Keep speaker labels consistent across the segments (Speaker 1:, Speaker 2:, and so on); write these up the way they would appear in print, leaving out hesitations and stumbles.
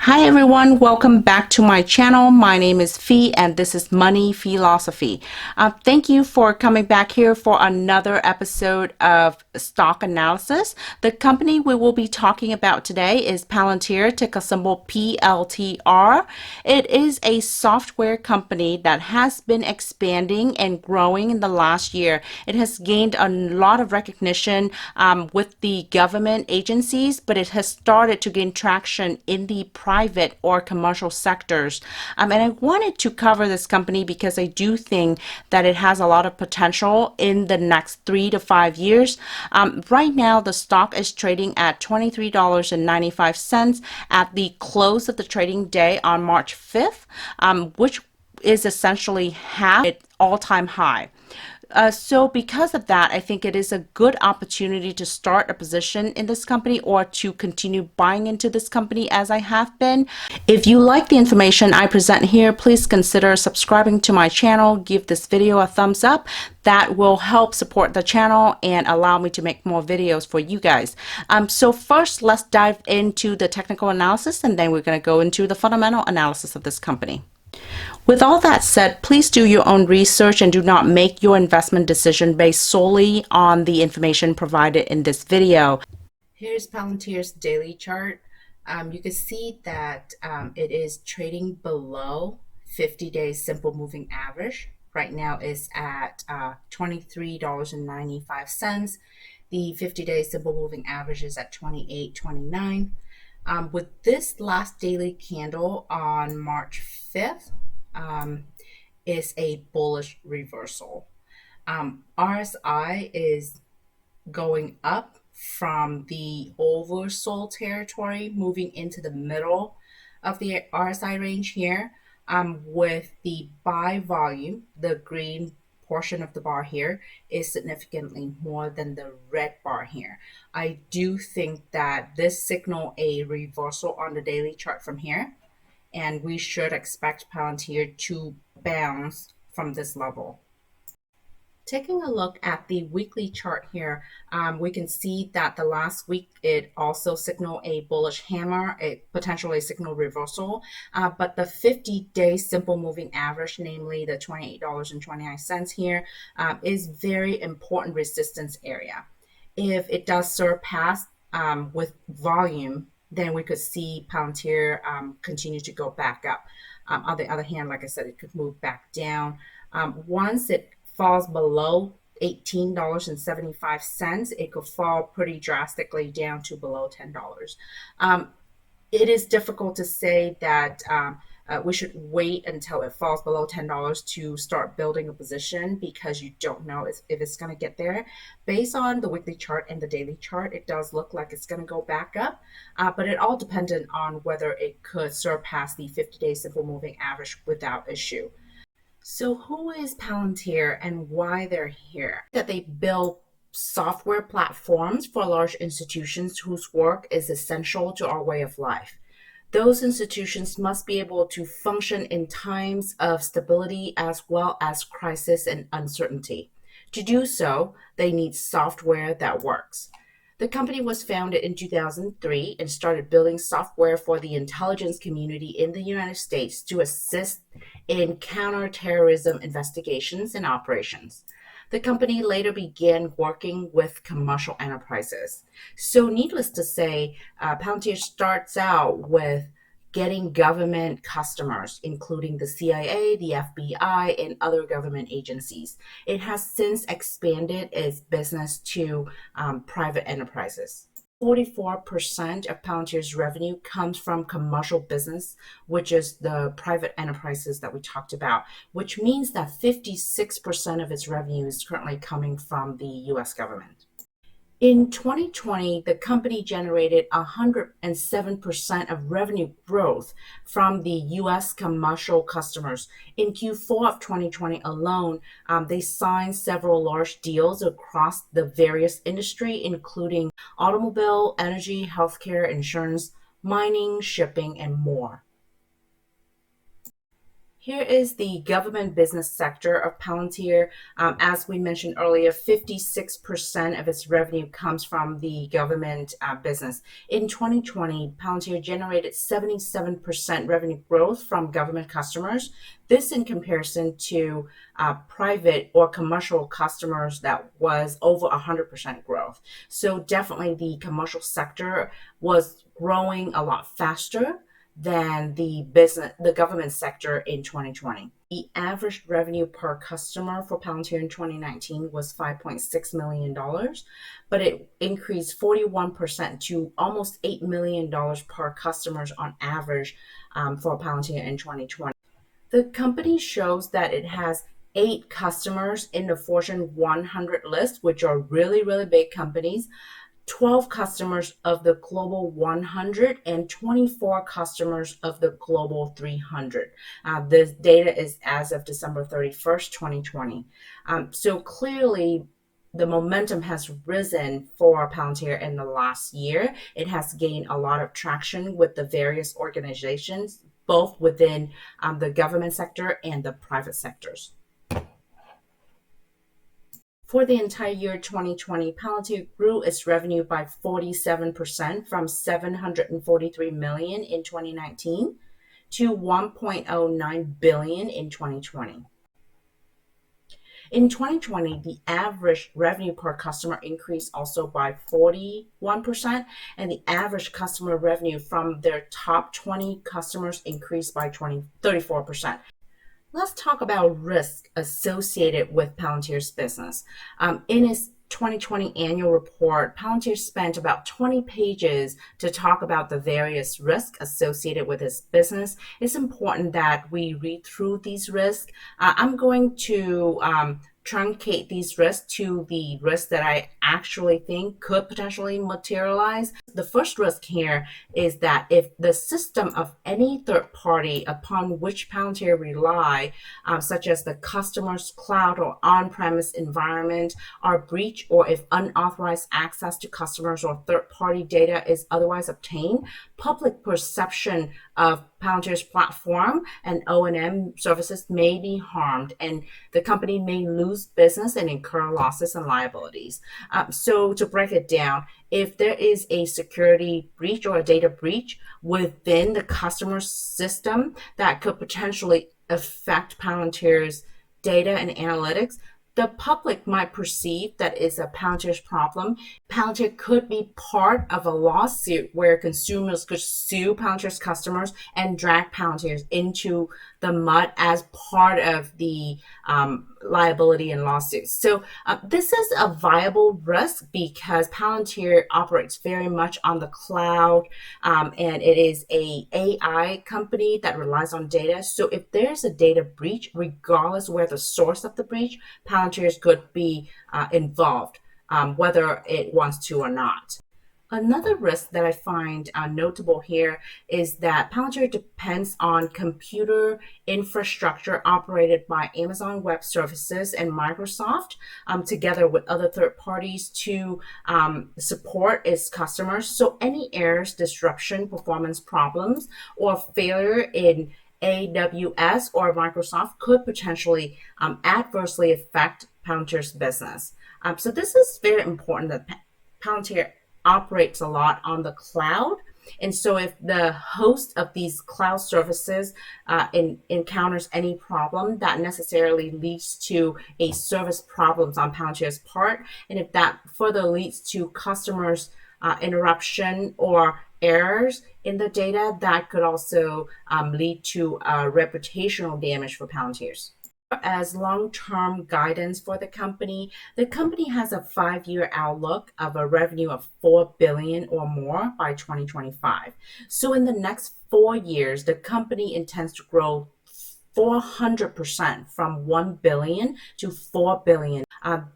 Speaker 1: Hi everyone, welcome back to my channel. My name is Phi and this is Money Philosophy. Thank you for coming back here for another episode of stock analysis. The company we will be talking about today is Palantir, ticker symbol PLTR. It is a software company that has been expanding and growing in the last year. It has gained a lot of recognition with the government agencies, but it has started to gain traction in the private or commercial sectors. And I wanted to cover this company because I do think that it has a lot of potential in the next 3 to 5 years. Right now, the stock is trading at $23.95 at the close of the trading day on March 5th, which is essentially half its all-time high. So because of that, I think it is a good opportunity to start a position in this company or to continue buying into this company as I have been. If you like the information I present here, please consider subscribing to my channel. Give this video a thumbs up. That will help support the channel and allow me to make more videos for you guys. So first, let's dive into the technical analysis, and then we're going to go into the fundamental analysis of this company. With all that said, please do your own research and do not make your investment decision based solely on the information provided in this video. Here's Palantir's daily chart. You can see that it is trading below 50-day simple moving average. Right now it's at $23.95. The 50-day simple moving average is at $28.29. With this last daily candle on March 5th, is a bullish reversal. RSI is going up from the oversold territory, moving into the middle of the RSI range here, with the buy volume, the green portion of the bar here, is significantly more than the red bar here. I do think that this signal a reversal on the daily chart from here, and we should expect Palantir to bounce from this level. Taking a look at the weekly chart here, we can see that the last week it also signaled a bullish hammer, a potentially signal reversal, but the 50-day simple moving average, namely the $28.29 here, is very important resistance area. If it does surpass with volume, then we could see Palantir continue to go back up. On the other hand, like I said, it could move back down. Once it falls below $18.75, it could fall pretty drastically down to below $10. It is difficult to say that we should wait until it falls below $10 to start building a position, because you don't know if it's going to get there. Based on the weekly chart and the daily chart, it does look like it's going to go back up, but it all dependent on whether it could surpass the 50-day simple moving average without issue. So who is Palantir and why they're here? That they build software platforms for large institutions whose work is essential to our way of life. Those institutions must be able to function in times of stability as well as crisis and uncertainty. To do so, they need software that works. The company was founded in 2003 and started building software for the intelligence community in the United States to assist in counterterrorism investigations and operations. The company later began working with commercial enterprises. So needless to say, Palantir starts out with getting government customers, including the CIA, the FBI, and other government agencies. It has since expanded its business to private enterprises. 44% of Palantir's revenue comes from commercial business, which is the private enterprises that we talked about, which means that 56% of its revenue is currently coming from the US government. In 2020, the company generated 107% of revenue growth from the U.S. commercial customers. In Q4 of 2020 alone, they signed several large deals across the various industry, including automobile, energy, healthcare, insurance, mining, shipping, and more. Here is the government business sector of Palantir. As we mentioned earlier, 56% of its revenue comes from the government business. In 2020, Palantir generated 77% revenue growth from government customers. This in comparison to private or commercial customers that was over 100% growth. So definitely the commercial sector was growing a lot faster than the government sector in 2020. The average revenue per customer for Palantir in 2019 was $5.6 million, but it increased 41% to almost $8 million per customers on average for Palantir in 2020. The company shows that it has 8 customers in the Fortune 100 list, which are really, really big companies. 12 customers of the Global 100 and 24 customers of the Global 300. This data is as of December 31st, 2020. So clearly, the momentum has risen for Palantir in the last year. It has gained a lot of traction with the various organizations, both within the government sector and the private sectors. For the entire year 2020, Palantir grew its revenue by 47% from $743 million in 2019 to $1.09 billion in 2020. In 2020, the average revenue per customer increased also by 41%, and the average customer revenue from their top 20 customers increased by 34%. Let's talk about risk associated with Palantir's business. In its 2020 annual report, Palantir spent about 20 pages to talk about the various risks associated with its business. It's important that we read through these risks. I'm going to truncate these risks to the risks that I actually think could potentially materialize. The first risk here is that if the system of any third party upon which Palantir rely, such as the customer's cloud or on-premise environment, are breached, or if unauthorized access to customers or third-party data is otherwise obtained, public perception of Palantir's platform and O&M services may be harmed, and the company may lose business and incur losses and liabilities. So to break it down, if there is a security breach or a data breach within the customer's system that could potentially affect Palantir's data and analytics, the public might perceive that it's a Palantir's problem. Palantir could be part of a lawsuit where consumers could sue Palantir's customers and drag Palantir into the mud as part of the liability and lawsuits. So this is a viable risk because Palantir operates very much on the cloud, and it is a AI company that relies on data. So if there's a data breach, regardless where the source of the breach, Palantir could be involved, whether it wants to or not. Another risk that I find notable here is that Palantir depends on computer infrastructure operated by Amazon Web Services and Microsoft, together with other third parties to support its customers. So any errors, disruption, performance problems, or failure in AWS or Microsoft could potentially adversely affect Palantir's business. So this is very important that Palantir operates a lot on the cloud. And so if the host of these cloud services encounters any problem, that necessarily leads to a service problems on Palantir's part. And if that further leads to customers interruption or errors in the data, that could also lead to reputational damage for Palantir's. As long-term guidance for the company has a 5-year outlook of a revenue of $4 billion or more by 2025. So in the next 4 years, the company intends to grow 400% from $1 billion to $4 billion.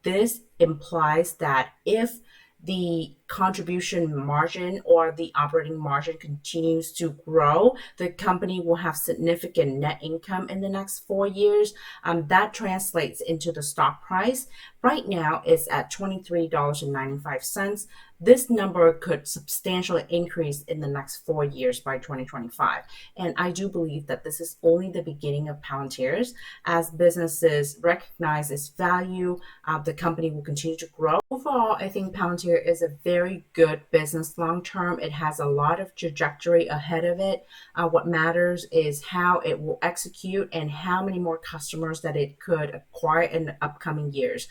Speaker 1: This implies that if the contribution margin or the operating margin continues to grow, the company will have significant net income in the next 4 years. That translates into the stock price. Right now, it's at $23.95. This number could substantially increase in the next 4 years by 2025. And I do believe that this is only the beginning of Palantir's. As businesses recognize its value, the company will continue to grow. Overall, I think Palantir is a very good business long term. It has a lot of trajectory ahead of it. What matters is how it will execute and how many more customers that it could acquire in the upcoming years.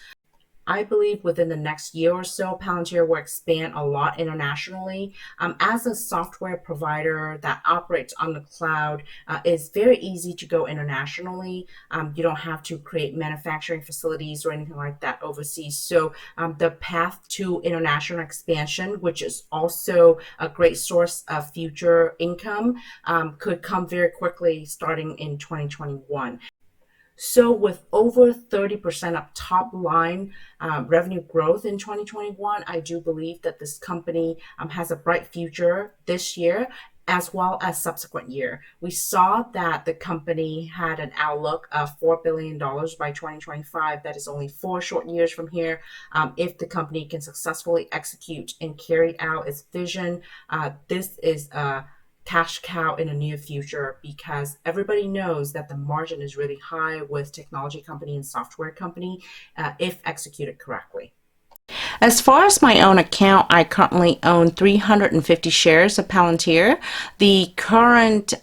Speaker 1: I believe within the next year or so, Palantir will expand a lot internationally. As a software provider that operates on the cloud, it's very easy to go internationally. You don't have to create manufacturing facilities or anything like that overseas. So the path to international expansion, which is also a great source of future income, could come very quickly starting in 2021. So with over 30% of top line revenue growth in 2021, I do believe that this company has a bright future this year as well as subsequent year. We saw that the company had an outlook of $4 billion by 2025. That is only 4 short years from here. If the company can successfully execute and carry out its vision, this is a cash cow in the near future, because everybody knows that the margin is really high with technology company and software company if executed correctly. As far as my own account, I currently own 350 shares of Palantir. The current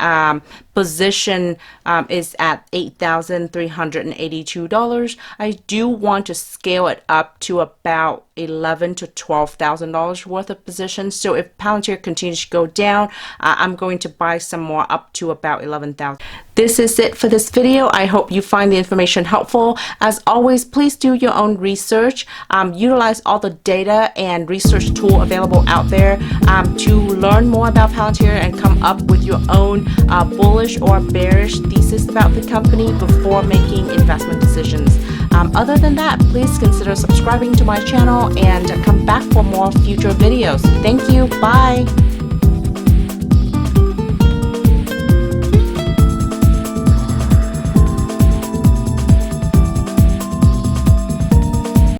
Speaker 1: position is at $8,382. I do want to scale it up to about $11,000 to $12,000 worth of positions. So if Palantir continues to go down, I'm going to buy some more up to about $11,000. This is it for this video. I hope you find the information helpful. As always, please do your own research. Utilize all the data and research tool available out there to learn more about Palantir and come up with your own bullish or bearish thesis about the company before making investment decisions. Other than that, please consider subscribing to my channel and come back for more future videos. Thank you. Bye.